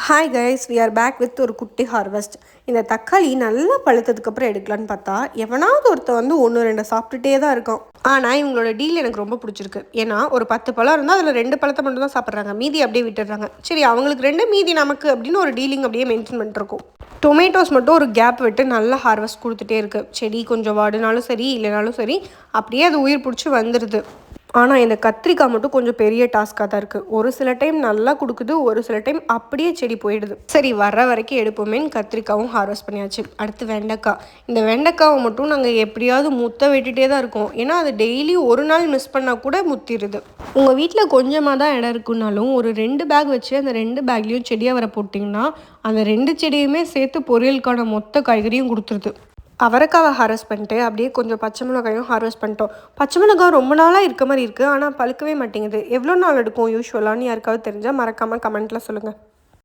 Hi guys, we are back with ஒரு குட்டி harvest. இந்த தக்காளி நல்லா பழுத்ததுக்கப்புறம் எடுக்கலான்னு பார்த்தா எவனாவது ஒருத்தர் வந்து 1-2 சாப்பிட்டுட்டே தான் இருக்கும். ஆனால் இவங்களோட டீல் எனக்கு ரொம்ப பிடிச்சிருக்கு. ஏன்னா ஒரு 10 பழம் இருந்தால் அதில் 2 பழத்தை மட்டும் தான் சாப்பிட்றாங்க, மீதி அப்படியே விட்டுடுறாங்க. சரி, அவங்களுக்கு 2 மீதி நமக்கு அப்படின்னு ஒரு டீலிங் அப்படியே மெயின்டைன் பண்ணிட்டுருக்கோம். டொமேட்டோஸ் மட்டும் ஒரு கேப் விட்டு நல்லா ஹார்வெஸ்ட் கொடுத்துட்டே இருக்குது. செடி கொஞ்சம் வாடினாலும் சரி இல்லைனாலும் சரி அப்படியே அது உயிர் பிடிச்சி வந்துடுது. ஆனால் இந்த கத்திரிக்காய் மட்டும் கொஞ்சம் பெரிய டாஸ்க்காக தான் இருக்குது. ஒரு சில டைம் நல்லா கொடுக்குது, ஒரு சில டைம் அப்படியே செடி போயிடுது. சரி, வர்ற வரைக்கும் எடுப்போமேன்னு கத்திரிக்காவும் ஹார்வெஸ்ட் பண்ணியாச்சு. அடுத்து வெண்டைக்காய். இந்த வெண்டைக்காவை மட்டும் நாங்கள் எப்படியாவது முத்த விட்டுட்டே தான் இருக்கோம். ஏன்னா அது டெய்லி ஒரு நாள் மிஸ் பண்ணால் கூட முத்திடுது. உங்கள் வீட்டில் கொஞ்சமாக தான் இடம் இருக்குன்னாலும் ஒரு 2 பேக் வச்சு அந்த 2 பேக்லேயும் செடியாக வர போட்டிங்கன்னா அந்த 2 செடியுமே சேர்த்து பொரியலுக்கான மொத்த காய்கறியும் கொடுத்துருது. அவரைக்காவை ஹார்வெஸ்ட் பண்ணிட்டு அப்படியே கொஞ்சம் பச்சை மிளகாயும் ஹார்வெஸ்ட் பண்ணிட்டோம். பச்சை மிளகாய் ரொம்ப நாளாக இருக்க மாதிரி இருக்குது, ஆனால் பழுக்கவே மாட்டேங்குது. எவ்வளோ நாள் எடுக்கும் யூஸ்வலான்னு யாருக்காவது தெரிஞ்சால் மறக்காமல் கமெண்ட்டில் சொல்லுங்கள்.